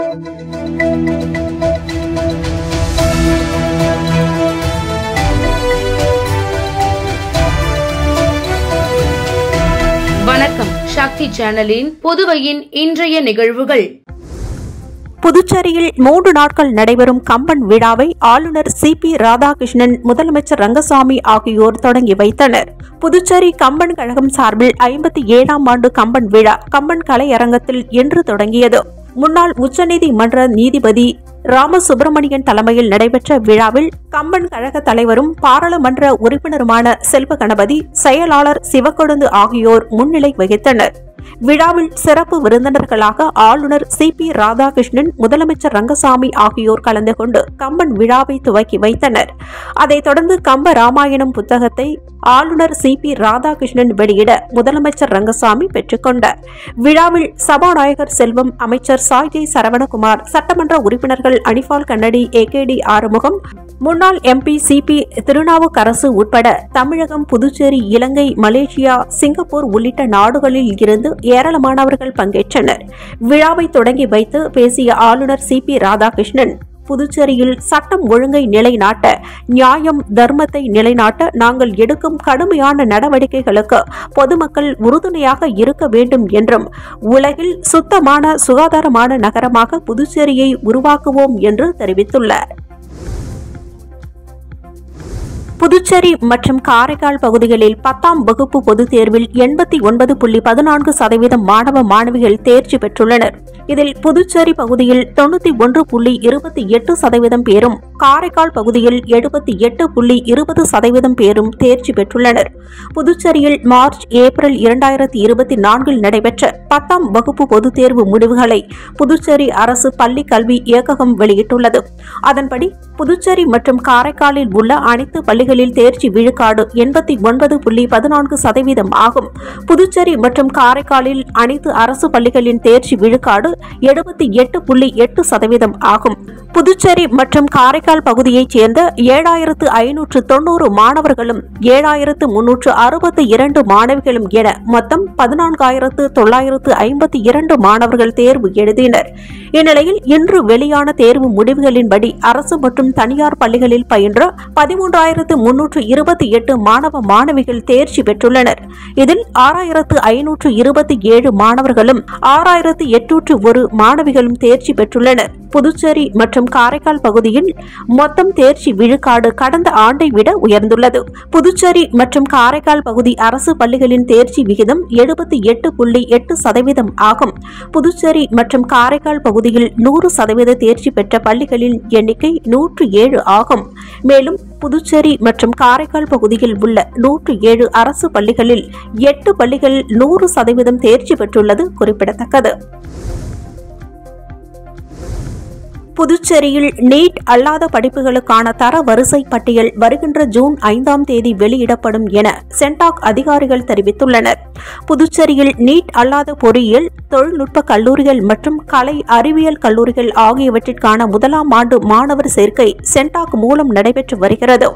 வணக்கம். சக்தி சேனலின் புதுவையின் இன்றைய நிகழ்வுகள். புதுச்சேரியில் 3 நாட்கள் நடைபெறும் கம்பன் விழாவை ஆளுநர் சி.பி. ராதாகிருஷ்ணன், முதலமைச்சர் ரங்கசாமி ஆகியோர் தொடங்கி வைத்தனர். புதுச்சேரி கம்பன் கழகம் சார்பில் 57ஆம் ஆண்டு கம்பன் விழா கம்பன் கலையரங்கத்தில் இன்று தொடங்கியது. முன்னாள் உச்சநீதிமன்ற நீதிபதி ராமசுப்பிரமணியன் தலைமையில் நடைபெற்ற விழாவில் கம்பன் கழக தலைவரும் பாராளுமன்ற உறுப்பினருமான செல்வ கணபதி, செயலாளர் சிவக்கொழுந்து ஆகியோர் முன்னிலை வகித்தனர். விழாவில் சிறப்பு விருந்தினர்களாக ஆளுநர் சி.பி. ராதாகிருஷ்ணன், முதலமைச்சர் ரங்கசாமி ஆகியோர் கலந்து கொண்டு கம்பன் விழாவை துவக்கி வைத்தனர். அதைத் தொடர்ந்து கம்ப ராமாயணம் புத்தகத்தை ஆளுநர் சி.பி. ராதாகிருஷ்ணன் வெளியிட முதலமைச்சர் ரங்கசாமி பெற்றுக்கொண்டார். விழாவில் சபாநாயகர் செல்வம், அமைச்சர் சாய்ஜி சரவணகுமார், சட்டமன்ற உறுப்பினர்கள் அனிபால் கண்ணடி, ஏ.கே.டி. ஆறுமுகம், முன்னாள் எம்பி சி.பி. திருநாவுக்கரசு உட்பட தமிழகம், புதுச்சேரி, இலங்கை, மலேசியா, சிங்கப்பூர் உள்ளிட்ட நாடுகளில் இருந்து ஏராளமானவர்கள் பங்கேற்றனர். விழாவை தொடங்கி வைத்து பேசிய ஆளுநர் சி.பி. ராதாகிருஷ்ணன், புதுச்சேரியில் சட்டம் ஒழுங்கை நிலைநாட்ட, நியாயம் தர்மத்தை நிலைநாட்ட நாங்கள் எடுக்கும் கடுமையான நடவடிக்கைகளுக்கு பொதுமக்கள் உறுதுணையாக இருக்க வேண்டும் என்றும், உலகில் சுத்தமான சுகாதாரமான நகரமாக புதுச்சேரியை உருவாக்குவோம் என்று தெரிவித்துள்ளார். புதுச்சேரி மற்றும் காரைக்கால் பகுதிகளில் 10ஆம் வகுப்பு பொதுத் தேர்வில் 89.14% மாணவ மாணவிகள் தேர்ச்சி பெற்றுள்ளனர். இதில் புதுச்சேரி பகுதியில் 91.28% பேரும், காரைக்கால் பகுதியில் 78.20% பேரும் தேர்ச்சி பெற்றுள்ளனர். புதுச்சேரியில் மார்ச், ஏப்ரல் 2024 நடைபெற்ற 10ஆம் வகுப்பு பொதுத் தேர்வு முடிவுகளை புதுச்சேரி அரசு பள்ளி கல்வி இயக்ககம் வெளியிட்டுள்ளது. அதன்படி புதுச்சேரி மற்றும் காரைக்காலில் உள்ள அனைத்து பள்ளிகளில் தேர்ச்சி விழுக்காடு 89.14% ஆகும். புதுச்சேரி மற்றும் காரைக்காலில் அனைத்து அரசு பள்ளிகளின் தேர்ச்சி விழுக்காடு 78.8% ஆகும். புதுச்சேரி மற்றும் காரைக்கால் பகுதியைச் சேர்ந்த 7590 மாணவர்களும் 7362 மாணவிகளும் என மொத்தம் 14952 மாணவர்கள் தேர்வு எழுதினர். இந்நிலையில் இன்று வெளியான தேர்வு முடிவுகளின்படி அரசு மற்றும் தனியார் பள்ளிகளில் பயின்ற 13328 மாணவ மாணவிகள் தேர்ச்சி பெற்றுள்ளனர். இதில் 6527 மாணவர்களும் 6801 மாணவிகளும் தேர்ச்சி பெற்றுள்ளனர். புதுச்சேரி மற்றும் காரைக்கால் பகுதியில் மொத்தம் தேர்ச்சி விழுக்காடு கடந்த ஆண்டை விட உயர்ந்துள்ளது. புதுச்சேரி மற்றும் காரைக்கால் பகுதி அரசு பள்ளிகளின் தேர்ச்சி விகிதம் 78.8% ஆகும். புதுச்சேரி மற்றும் காரைக்கால் பகுதியில் 100% தேர்ச்சி பெற்ற பள்ளிகளின் எண்ணிக்கை 107 ஆகும். மேலும் புதுச்சேரி மற்றும் காரைக்கால் பகுதியில் உள்ள 107 அரசு பள்ளிகளில் 8 பள்ளிகள் 100% தேர்ச்சி பெற்றுள்ளது குறிப்பிடத்தக்கது. புதுச்சேரியில் நீட் அல்லாத படிப்புகளுக்கான தர வரிசை பட்டியல் வருகின்ற ஜூன் 5ஆம் தேதி வெளியிடப்படும் என சென்டாக் அதிகாரிகள் தெரிவித்துள்ளனர். புதுச்சேரியில் நீட் அல்லாத பொறியியல், தொழில்நுட்ப கல்லூரிகள் மற்றும் கலை அறிவியல் கல்லூரிகள் ஆகியவற்றிற்கான 1ஆம் ஆண்டு மாணவர் சேர்க்கை சென்டாக் மூலம் நடைபெற்று வருகிறது.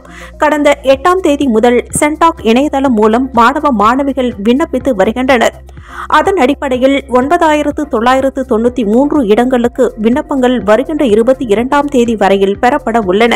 கடந்த 8ஆம் தேதி முதல் சென்டாக் இணையதளம் மூலம் மாணவ மாணவிகள் விண்ணப்பித்து வருகின்றனர். அதன் அடிப்படையில் 9993 இடங்களுக்கு விண்ணப்பங்கள் வருகின்ற 22ஆம் தேதி வரையில் பெறப்பட உள்ளன.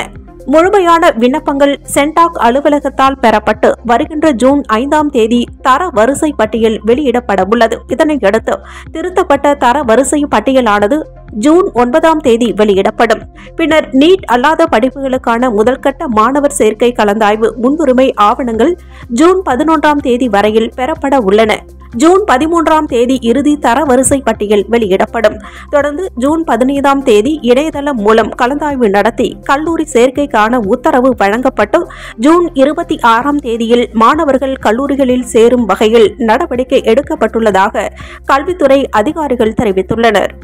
முழுமையான விண்ணப்பங்கள் சென்டாக் அலுவலகத்தால் பெறப்பட்டு வருகின்ற ஜூன் 5ஆம் தேதி தர வரிசை பட்டியல் வெளியிடப்பட உள்ளது. இதனையடுத்து திருத்தப்பட்ட தர வரிசை பட்டியலானது ஜூன் 9ஆம் தேதி வெளியிடப்படும். பின்னர் நீட் அல்லாத படிப்புகளுக்கான முதல்கட்ட மாணவர் சேர்க்கை கலந்தாய்வு முன்னுரிமை ஆவணங்கள் ஜூன் 11ஆம் தேதி வரையில் பெறப்பட உள்ளன. ஜூன் 13ஆம் தேதி இறுதி தரவரிசை பட்டியல் வெளியிடப்படும். தொடர்ந்து ஜூன் 15ஆம் தேதி இணையதளம் மூலம் கலந்தாய்வு நடத்தி கல்லூரி சேர்க்கைக்கான உத்தரவு வழங்கப்பட்டு ஜூன் 26ஆம் தேதியில் மாணவர்கள் கல்லூரிகளில் சேரும் வகையில் நடவடிக்கை எடுக்கப்பட்டுள்ளதாக கல்வித்துறை அதிகாரிகள் தெரிவித்துள்ளனர்.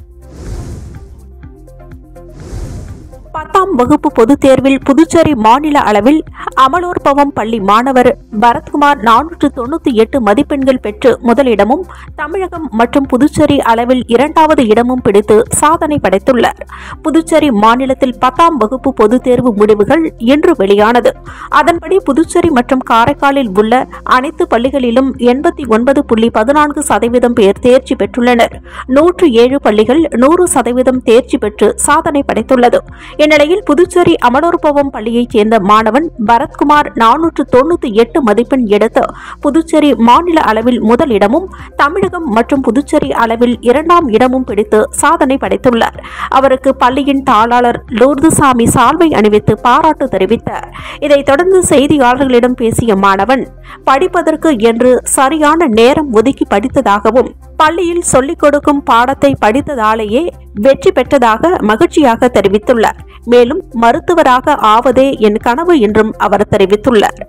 10ஆம் வகுப்பு பொதுத் தேர்வில் புதுச்சேரி மாநில அளவில் அமலோற்பவம் பள்ளி மாணவர் பரத்குமார் 498 மதிப்பெண்கள் பெற்று முதலிடமும், தமிழகம் மற்றும் புதுச்சேரி அளவில் 2வது இடமும் பிடித்து சாதனை படைத்துள்ளார். புதுச்சேரி மாநிலத்தில் 10ஆம் வகுப்பு பொதுத் தேர்வு முடிவுகள் இன்று வெளியானது. அதன்படி புதுச்சேரி மற்றும் காரைக்காலில் உள்ள அனைத்து பள்ளிகளிலும் 89.14% பேர் தேர்ச்சி பெற்றுள்ளனர். 107 பள்ளிகள் 100% தேர்ச்சி பெற்று சாதனை படைத்துள்ளது. இந்நிலையில் புதுச்சேரி அமலோற்பவம் பள்ளியைச் சேர்ந்த மாணவன் பரத்குமார் 498 மதிப்பெண் எடுத்து புதுச்சேரி மாநில அளவில் முதலிடமும், தமிழகம் மற்றும் புதுச்சேரி அளவில் 2ஆம் இடமும் பிடித்து சாதனை படைத்துள்ளார். அவருக்கு பள்ளியின் தாளாளர் லூர்துசாமி சால்வை அணிவித்து பாராட்டு தெரிவித்தார். இதைத் தொடர்ந்து செய்தியாளர்களிடம் பேசிய மாணவன், படிப்பதற்கு என்று சரியான நேரம் ஒதுக்கி படித்ததாகவும், பள்ளியில் சொல்லிக் கொடுக்கும் பாடத்தை படித்ததாலேயே வெற்றி பெற்றதாக மகிழ்ச்சியாக தெரிவித்துள்ளார். மேலும் மருத்துவராக ஆவதே என் கனவு என்றும் அவர் தெரிவித்துள்ளார்.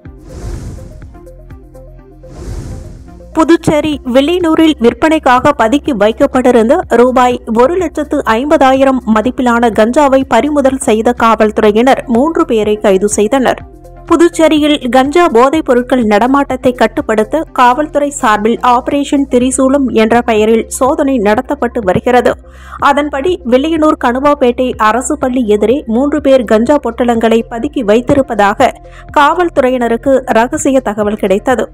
புதுச்சேரி வில்லியனூரில் விற்பனைக்காக பதுக்கி வைக்கப்பட்டிருந்த ரூபாய் 1,50,000 மதிப்பிலான கஞ்சாவை பறிமுதல் செய்த காவல்துறையினர் 3 பேரை கைது செய்தனர். புதுச்சேரியில் கஞ்சா போதைப் பொருட்கள் நடமாட்டத்தை கட்டுப்படுத்த காவல்துறை சார்பில் ஆபரேஷன் திரிசூலம் என்ற பெயரில் சோதனை நடத்தப்பட்டு வருகிறது. அதன்படி வில்லியனூர் கணுவாப்பேட்டை அரசு பள்ளி எதிரே 3 பேர் கஞ்சா பொட்டலங்களை பதுக்கி வைத்திருப்பதாக காவல்துறையினருக்கு ரகசிய தகவல் கிடைத்தது.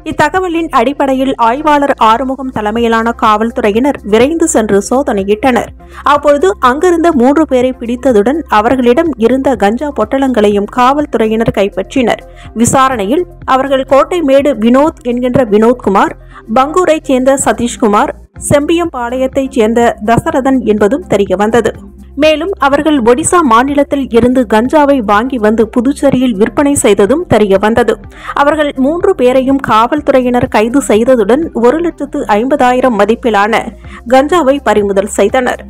இத்தகவலின் அடிப்படையில் ஆய்வாளர் ஆறுமுகம் தலைமையிலான காவல்துறையினர் விரைந்து சென்று சோதனையிட்டனர். அப்பொழுது அங்கிருந்த 3 பேரை பிடித்ததுடன் அவர்களிடம் இருந்த கஞ்சா பொட்டலங்களையும் காவல்துறையினர் கைப்பற்றினர். விசாரணையில் அவர்கள் கோட்டைமேடு வினோத் என்கின்ற வினோத்குமார், பங்கூரைச் சேர்ந்த சதீஷ்குமார், செம்பியம்பாளையத்தைச் சேர்ந்த தசரதன் என்பதும் தெரியவந்தது. மேலும் அவர்கள் ஒடிசா மாநிலத்தில் இருந்து கஞ்சாவை வாங்கி வந்து புதுச்சேரியில் விற்பனை செய்ததும் தெரியவந்தது. அவர்கள் 3 பேரையும் காவல்துறையினர் கைது செய்ததுடன் 1,50,000 மதிப்பிலான கஞ்சாவை பறிமுதல் செய்தனர்.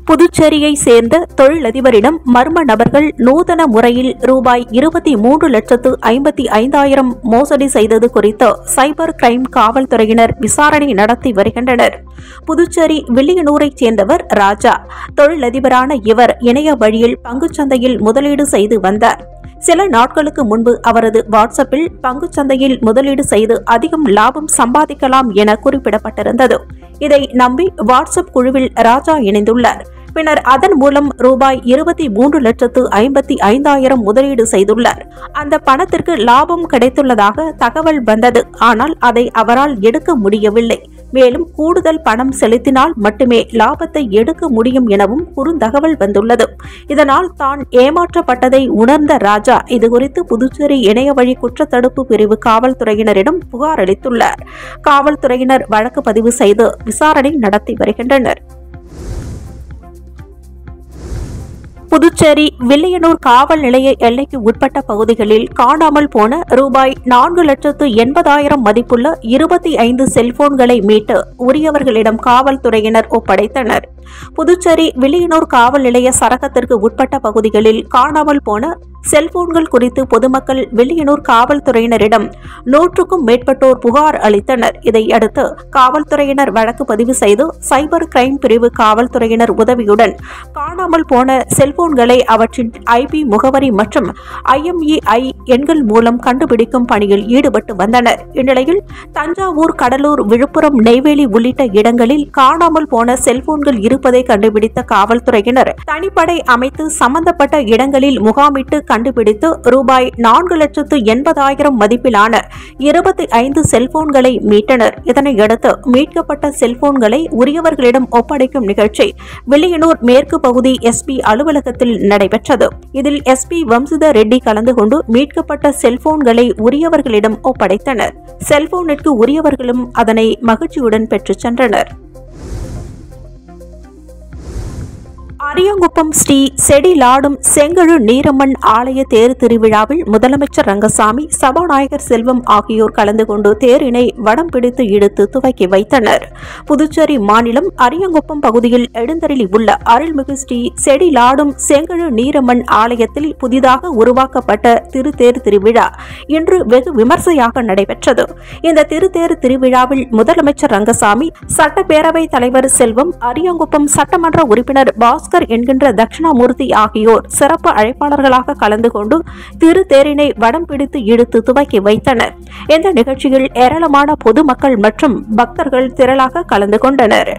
புதுச்சேரியை சேர்ந்த தொழிலதிபரிடம் மர்ம நபர்கள் நூதன முறையில் ரூபாய் 23,55,000 மோசடி செய்தது குறித்து சைபர் கிரைம் காவல்துறையினர் விசாரணை நடத்தி வருகின்றனர். புதுச்சேரி வில்லியனூரைச் சேர்ந்தவர் ராஜா. தொழிலதிபரான இவர் இணைய வழியில் பங்குச்சந்தையில் முதலீடு செய்து வந்தார். சில நாட்களுக்கு முன்பு அவரது வாட்ஸ்அப்பில் பங்குச்சந்தையில் முதலீடு செய்து அதிகம் லாபம் சம்பாதிக்கலாம் என குறிப்பிடப்பட்டிருந்தது. இதை நம்பி வாட்ஸ்அப் குழுவில் ராஜா இணைந்துள்ளார். பின்னர் அதன் மூலம் ரூபாய் 23,55,000 முதலீடு செய்துள்ளார். அந்த பணத்திற்கு லாபம் கிடைத்துள்ளதாக தகவல் வந்தது. ஆனால் அதை அவரால் எடுக்க முடியவில்லை. மேலும் கூடுதல் பணம் செலுத்தினால் மட்டுமே லாபத்தை எடுக்க முடியும் எனவும் குறுந்தகவல் வந்துள்ளது. இதனால் தான் ஏமாற்றப்பட்டதை உணர்ந்த ராஜா இதுகுறித்து புதுச்சேரி இணையவழி குற்றத்தடுப்பு பிரிவு காவல்துறையினரிடம் புகார் அளித்துள்ளார். காவல்துறையினர் வழக்கு பதிவு செய்து விசாரணை நடத்தி வருகின்றனர். புதுச்சேரி வில்லியனூர் காவல் நிலைய எல்லைக்கு உட்பட்ட பகுதிகளில் காணாமல் போன ரூபாய் 4,80,000 மதிப்புள்ள 25 செல்போன்களை மீட்டு உரியவர்களிடம் காவல்துறையினர் ஒப்படைத்தனர். புதுச்சேரி வில்லியனூர் காவல் நிலைய சரகத்திற்கு உட்பட்ட பகுதிகளில் காணாமல் போன செல்போன்கள் குறித்து பொதுமக்கள் வில்லியனூர் காவல்துறையினரிடம் 100க்கும் மேற்பட்டோர் புகார் அளித்தனர். இதையடுத்து காவல்துறையினர் வழக்கு பதிவு செய்து சைபர் கிரைம் பிரிவு காவல்துறையினர் உதவியுடன் காணாமல் போன செல்போன்களை அவற்றின் ஐபி முகவரி மற்றும் IMEI எண்கள் மூலம் கண்டுபிடிக்கும் பணியில் ஈடுபட்டு வந்தனர். இந்நிலையில் தஞ்சாவூர், கடலூர், விழுப்புரம், நெய்வேலி உள்ளிட்ட இடங்களில் காணாமல் போன செல்போன்கள் இருப்பதை கண்டுபிடித்த காவல்துறையினர் தனிப்படை அமைத்து சம்பந்தப்பட்ட இடங்களில் முகாமிட்டு கண்டுபிடித்து ரூபாய் 4,80,000 மதிப்பிலான 25 செல்போன்களை மீட்டனர். இதனையடுத்து மீட்கப்பட்ட செல்போன்களை உரியவர்களிடம் ஒப்படைக்கும் நிகழ்ச்சி வில்லியனூர் மேற்கு பகுதி SP அலுவலகத்தில் நடைபெற்றது. இதில் SP வம்சித ரெட்டி கலந்து கொண்டு மீட்கப்பட்ட செல்போன்களை உரியவர்களிடம் ஒப்படைத்தனர். செல்போனிற்கு உரியவர்களும் அதனை மகிழ்ச்சியுடன் பெற்றுச் சென்றனர். அரியாங்குப்பம் ஸ்ரீ செடிலாடும் செங்கழு நீரம்மன் ஆலய தேர் திருவிழாவில் முதலமைச்சர் ரங்கசாமி, சபாநாயகர் செல்வம் ஆகியோர் கலந்து கொண்டு தேரினை வடம் பிடித்து இழுத்து துவக்கி வைத்தனர். புதுச்சேரி மாநிலம் அரியாங்குப்பம் பகுதியில் எழுந்தருளி உள்ள அருள்மிகு ஸ்ரீ செடிலாடும் செங்கழு நீரம்மன் ஆலயத்தில் புதிதாக உருவாக்கப்பட்ட திருத்தேர் திருவிழா இன்று வெகு விமர்சையாக நடைபெற்றது. இந்த திருத்தேர் திருவிழாவில் முதலமைச்சர் ரங்கசாமி, சட்டப்பேரவைத் தலைவர் செல்வம், அரியாங்குப்பம் சட்டமன்ற உறுப்பினர் பாஸ்கர் என்கின்ற தட்சிணாமூர்த்தி ஆகியோர் சிறப்பு அழைப்பாளர்களாக கலந்து கொண்டு திருத்தேரினை வடம் பிடித்து இழுத்து துவக்கி வைத்தனர். இந்த நிகழ்ச்சியில் ஏராளமான பொதுமக்கள் மற்றும் பக்தர்கள் திரளாக கலந்து கொண்டனர்.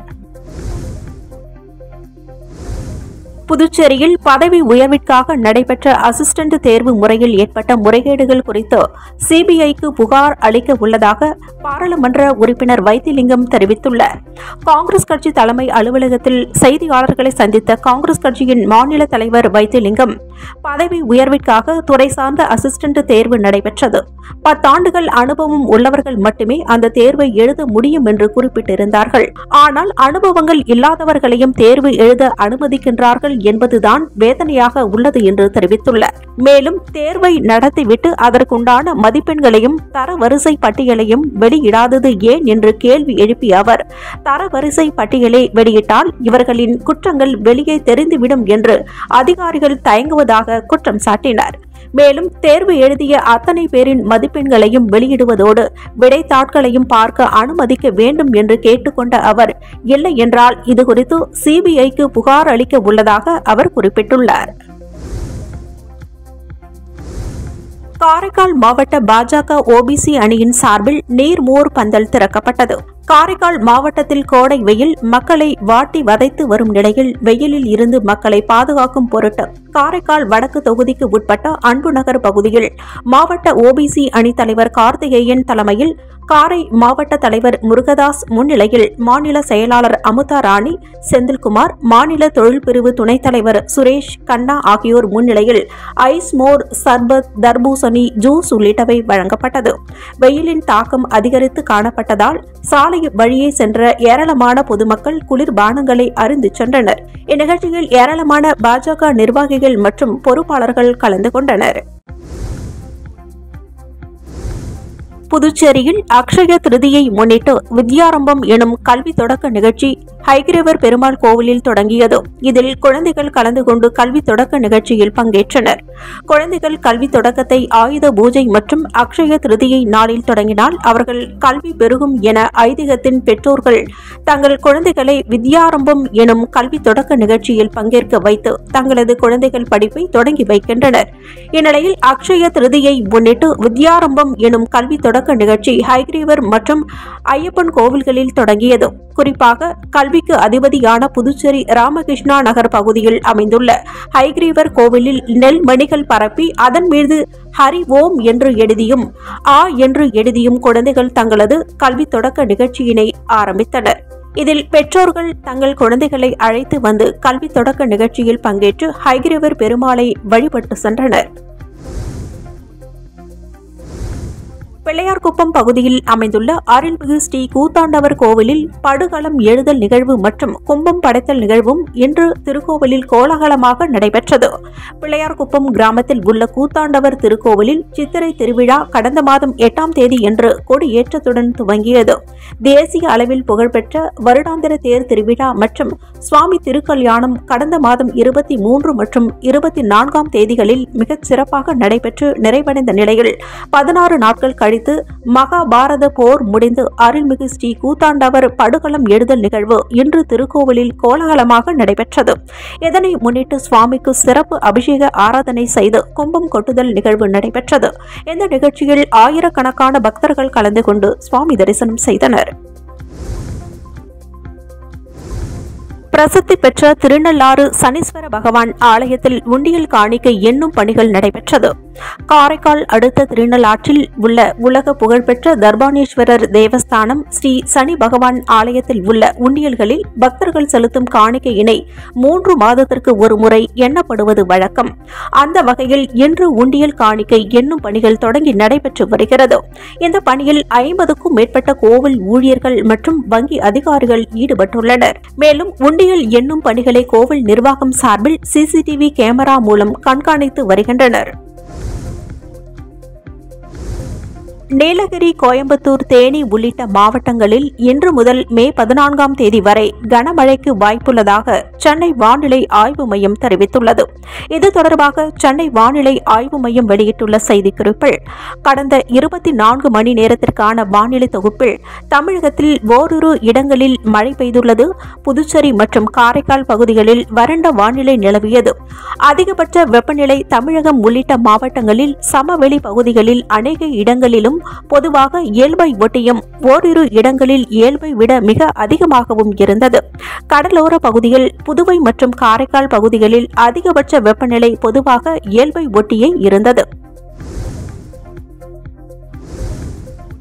புதுச்சேரியில் பதவி உயர்விற்காக நடைபெற்ற அசிஸ்டன்ட் தேர்வு முறையில் ஏற்பட்ட முறைகேடுகள் குறித்து சிபிஐக்கு புகார் அளிக்க உள்ளதாக பாராளுமன்ற உறுப்பினர் வைத்திலிங்கம் தெரிவித்துள்ளார். காங்கிரஸ் கட்சி தலைமை அலுவலகத்தில் செய்தியாளர்களை சந்தித்த காங்கிரஸ் கட்சியின் மாநில தலைவர் வைத்திலிங்கம், பதவி உயர்விற்காக துறை சார்ந்த அசிஸ்டன்ட் தேர்வு நடைபெற்றது. 10 ஆண்டுகள் அனுபவம் உள்ளவர்கள் மட்டுமே அந்த தேர்வை எழுத முடியும் என்று குறிப்பிட்டிருந்தார்கள். ஆனால் அனுபவங்கள் இல்லாதவர்களையும் தேர்வு எழுத அனுமதிக்கின்றார்கள் என்பதுதான் வேதனையாக உள்ளது என்று தெரிவித்துள்ளார். மேலும் தேர்வை நடத்திவிட்டு அதற்குண்டான மதிப்பெண்களையும் தரவரிசை பட்டியலையும் வெளியிடாதது ஏன் என்று கேள்வி எழுப்பிய அவர், தரவரிசை பட்டியலை வெளியிட்டால் இவர்களின் குற்றங்கள் வெளியே தெரிந்துவிடும் என்று அதிகாரிகள் தயங்குவதாக குற்றம் சாட்டினார். மேலும் தேர்வு எழுதிய அத்தனை பேரின் மதிப்பெண்களையும் வெளியிடுவதோடு விடைத்தாட்களையும் பார்க்க அனுமதிக்க வேண்டும் என்று கேட்டுக்கொண்ட அவர், இல்லை என்றால் இதுகுறித்து சிபிஐக்கு புகார் அளிக்க உள்ளதாக அவர் குறிப்பிட்டுள்ளார். காரைக்கால் மாவட்ட பாஜக ஓபிசி அணியின் சார்பில் நீர்மோர் பந்தல் திறக்கப்பட்டது. காரைக்கால் மாவட்டத்தில் கோடை வெயில் மக்களை வாட்டி வதைத்து வரும் நிலையில் வெயிலில் இருந்து மக்களை பாதுகாக்கும் பொருட்டு காரைக்கால் வடக்கு தொகுதிக்கு உட்பட்ட அன்புநகர் பகுதியில் மாவட்ட ஓபிசி அணி தலைவர் கார்த்திகேயன் தலைமையில், காரை மாவட்ட தலைவர் முருகதாஸ் முன்னிலையில், மாநில செயலாளர் அமுதா ராணி, செந்தில்குமார், மாநில தொழில் பிரிவு துணைத் தலைவர் சுரேஷ் கண்ணா ஆகியோர் முன்னிலையில் ஐஸ் மோர், சர்பத், தர்பூசணி ஜூஸ் உள்ளிட்டவை வழங்கப்பட்டது. வெயிலின் தாக்கம் அதிகரித்து காணப்பட்டதால் சாலை வழியே சென்ற ஏராளமான பொதுமக்கள் குளிர்பானங்களை அருந்தி சென்றனர். இந்நிகழ்ச்சியில் ஏராளமான பாஜக நிர்வாகிகள் மற்றும் பொறுப்பாளர்கள் கலந்து கொண்டனர். புதுச்சேரியில் அக்ஷய திருதியை முன்னிட்டு வித்யாரம்பம் எனும் கல்வி தொடக்க நிகழ்ச்சி ஹைகிரவர் பெருமாள் கோவிலில் தொடங்கியது. இதில் குழந்தைகள் கலந்து கொண்டு கல்வி தொடக்க நிகழ்ச்சியில் பங்கேற்றனர். குழந்தைகள் கல்வி தொடக்கத்தை ஆயுத பூஜை மற்றும் அக்ஷய திருதியை நாளில் தொடங்கினால் அவர்கள் கல்வி பெருகும் என ஐதீகத்தின் பெற்றோர்கள் தங்கள் குழந்தைகளை வித்யாரம்பம் எனும் கல்வி தொடக்க நிகழ்ச்சியில் பங்கேற்க வைத்து தங்களது குழந்தைகள் படிப்பை தொடங்கி வைக்கின்றனர். இந்நிலையில் அக்ஷய திருதியை முன்னிட்டு வித்யாரம்பம் எனும் கல்வி தொடக்க நிகழ்ச்சி ஹைகிரீவர் மற்றும் ஐயப்பன் கோவில்களில் தொடங்கியது. குறிப்பாக கல்விக்கு அதிபதியான புதுச்சேரி ராமகிருஷ்ணா நகர் பகுதியில் அமைந்துள்ள ஹைகிரீவர் கோவிலில் நெல் மணிகள் பரப்பி அதன் மீது ஹரி ஓம் என்று எழுதியும் ஆ என்று எழுதியும் குழந்தைகள் தங்களது கல்வி தொடக்க நிகழ்ச்சியினை ஆரம்பித்தனர். இதில் பெற்றோர்கள் தங்கள் குழந்தைகளை அழைத்து வந்து கல்வி தொடக்க நிகழ்ச்சியில் பங்கேற்று ஹைகிரீவர் பெருமாளை வழிபட்டு சென்றனர். பிள்ளையார்குப்பம் பகுதியில் அமைந்துள்ள அருள்மிகு ஸ்ரீ கூத்தாண்டவர் கோவிலில் படுகளம் எழுதல் நிகழ்வு மற்றும் கும்பம் படைத்தல் நிகழ்வும் இன்று திருக்கோவிலில் கோலாகலமாக நடைபெற்றது. பிள்ளையார்குப்பம் கிராமத்தில் உள்ள கூத்தாண்டவர் திருக்கோவிலில் சித்திரை திருவிழா கடந்த மாதம் 8ஆம் தேதி என்று கொடியேற்றத்துடன் துவங்கியது. தேசிய அளவில் புகழ்பெற்ற வருடாந்திர தேர் திருவிழா மற்றும் சுவாமி திருக்கல்யாணம் கடந்த மாதம் 23 மற்றும் 24ஆம் தேதிகளில் மிகச் சிறப்பாக நடைபெற்று நிறைவடைந்த நிலையில் 16 நாட்கள் கழித்து மகாபாரத போர் முடிந்து அருள்மிகு ஸ்ரீ கூத்தாண்டவர் படுகளம் எழுதல் நிகழ்வு இன்று திருக்கோவிலில் கோலாகலமாக நடைபெற்றது. இதனை முன்னிட்டு சுவாமிக்கு சிறப்பு அபிஷேக ஆராதனை செய்து கும்பம் கொட்டுதல் நிகழ்வு நடைபெற்றது. இந்த நிகழ்ச்சியில் ஆயிரக்கணக்கான பக்தர்கள் கலந்து கொண்டு சுவாமி தரிசனம் செய்தனர். பிரசித்தி பெற்ற திருநள்ளாறு சனீஸ்வர பகவான் ஆலயத்தில் உண்டியல் காணிக்கை எண்ணும் பணிகள் நடைபெற்றது. காரைக்கால் அடுத்த திருநள்ளாற்றில் உள்ள உலக புகழ்பெற்ற தர்பானேஸ்வரர் தேவஸ்தானம் ஸ்ரீ சனி பகவான் ஆலயத்தில் உள்ள உண்டியல்களில் பக்தர்கள் செலுத்தும் காணிக்கையினை 3 மாதத்திற்கு ஒரு முறை எண்ணப்படுவது வழக்கம். அந்த வகையில் இன்று உண்டியல் காணிக்கை எண்ணும் பணிகள் தொடங்கி நடைபெற்று வருகிறது. இந்த பணியில் 50க்கும் மேற்பட்ட கோவில் ஊழியர்கள் மற்றும் வங்கி அதிகாரிகள் ஈடுபட்டுள்ளனர். மேலும் உண்டியல் எண்ணும் பணிகளை கோவில் நிர்வாகம் சார்பில் சிசிடிவி கேமரா மூலம் கண்காணித்து வருகின்றனர். நீலகிரி, கோயம்புத்தூர், தேனி உள்ளிட்ட மாவட்டங்களில் இன்று முதல் மே 14ஆம் தேதி வரை கனமழைக்கு வாய்ப்புள்ளதாக சென்னை வானிலை ஆய்வு மையம் தெரிவித்துள்ளது. இது தொடர்பாக சென்னை வானிலை ஆய்வு மையம் வெளியிட்டுள்ள செய்திக்குறிப்பில், கடந்த 24 மணி நேரத்திற்கான வானிலை தொகுப்பில் தமிழகத்தில் ஓரிரு இடங்களில் மழை பெய்துள்ளது. புதுச்சேரி மற்றும் காரைக்கால் பகுதிகளில் வறண்ட வானிலை நிலவியது. அதிகபட்ச வெப்பநிலை தமிழகம் உள்ளிட்ட மாவட்டங்களில் சமவெளி பகுதிகளில் அநேக இடங்களிலும் பொதுவாக இயல்பை ஒட்டியும் ஓரிரு இடங்களில் இயல்பை விட மிக அதிகமாகவும் இருந்தது. கடலோர பகுதியில் புதுவை மற்றும் காரைக்கால் பகுதிகளில் அதிகபட்ச வெப்பநிலை பொதுவாக இயல்பை ஒட்டியே இருந்தது.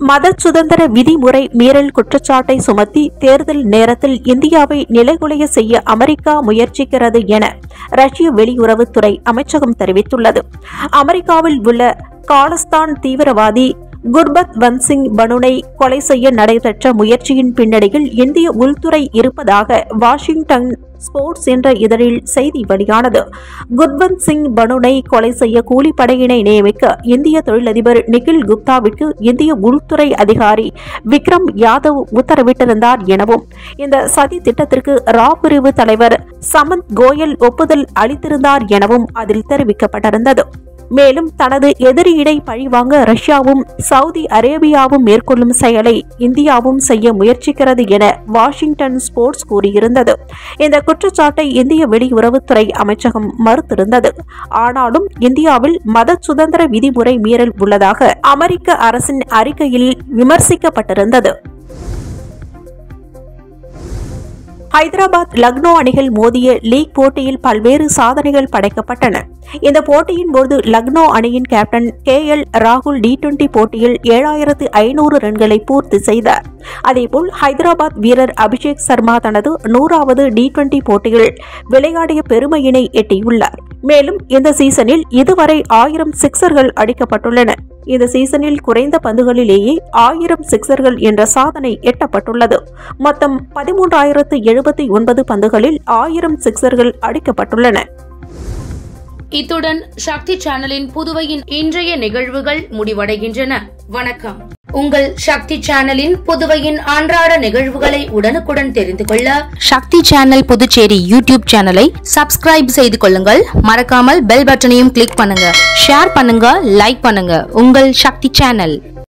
மத சுதந்திர விதிமுறை மீறல் குற்றச்சாட்டை சுமத்தி தேர்தல் நேரத்தில் இந்தியாவை நிலைகுலைய செய்ய அமெரிக்கா முயற்சிக்கிறது என ரஷ்ய வெளியுறவுத்துறை அமைச்சகம் தெரிவித்துள்ளது. அமெரிக்காவில் உள்ள காலிஸ்தான் தீவிரவாதி குர்பத்வந்த் சிங் பனுனை கொலை செய்ய நடைபெற்ற முயற்சியின் பின்னணியில் இந்திய உள்துறை இருப்பதாக வாஷிங்டன் ஸ்போர்ட்ஸ் என்ற இதழில் செய்தி வெளியானது. குர்பந்த் சிங் பனுனை கொலை செய்ய கூலிப்படையினை நியமிக்க இந்திய தொழிலதிபர் நிகில் குப்தாவிற்கு இந்திய உள்துறை அதிகாரி விக்ரம் யாதவ் உத்தரவிட்டிருந்தார் எனவும், இந்த சதி திட்டத்திற்கு ரா பிரிவு தலைவர் சமந்த் கோயல் ஒப்புதல் அளித்திருந்தார் எனவும் அதில் தெரிவிக்கப்பட்டிருந்தது. மேலும் தனது எதிரியினை பழிவாங்க ரஷ்யாவும் சவுதி அரேபியாவும் மேற்கொள்ளும் செயலை இந்தியாவும் செய்ய முயற்சிக்கிறது என வாஷிங்டன் ஸ்போர்ட்ஸ் கூறியிருந்தது. இந்த குற்றச்சாட்டை இந்திய வெளியுறவுத்துறை அமைச்சகம் மறுத்திருந்தது. ஆனாலும் இந்தியாவில் மத சுதந்திர விதிமுறை மீறல் உள்ளதாக அமெரிக்க அரசின் அறிக்கையில் விமர்சிக்கப்பட்டிருந்தது. ஹைதராபாத் லக்னோ அணிகள் மோதிய லீக் போட்டியில் பல்வேறு சாதனைகள் படைக்கப்பட்டன. இந்த போட்டியின் போது லக்னோ அணியின் கேப்டன் KL ராகுல் T20 போட்டியில் 7500 ரன்களை பூர்த்தி செய்தார். அதேபோல் ஹைதராபாத் வீரர் அபிஷேக் சர்மா தனது 100வது T20 போட்டியில் விளையாடிய பெருமையினை எட்டியுள்ளார். மேலும் இந்த சீசனில் இதுவரை 1000 சிக்சர்கள் அடிக்கப்பட்டுள்ளன. இந்த சீசனில் குறைந்த பந்துகளிலேயே 1000 சிக்சர்கள் என்ற சாதனை எட்டப்பட்டுள்ளது. மொத்தம் 13079 பந்துகளில் 1000 சிக்சர்கள் அடிக்கப்பட்டுள்ளன. இத்துடன் சக்தி சேனலின் புதுவையின் இன்றைய நிகழ்வுகள் முடிவடைகின்றன. வணக்கம். உங்கள் சக்தி சேனலின் புதுவையின் அன்றாட நிகழ்வுகளை உடனுக்குடன் தெரிந்து கொள்ள சக்தி சேனல் புதுச்சேரி யூடியூப் சேனலை சப்ஸ்கிரைப் செய்து கொள்ளுங்கள். மறக்காமல் பெல் பட்டனையும் கிளிக் பண்ணுங்க. ஷேர் பண்ணுங்க, லைக் பண்ணுங்க. உங்கள் சக்தி சேனல்.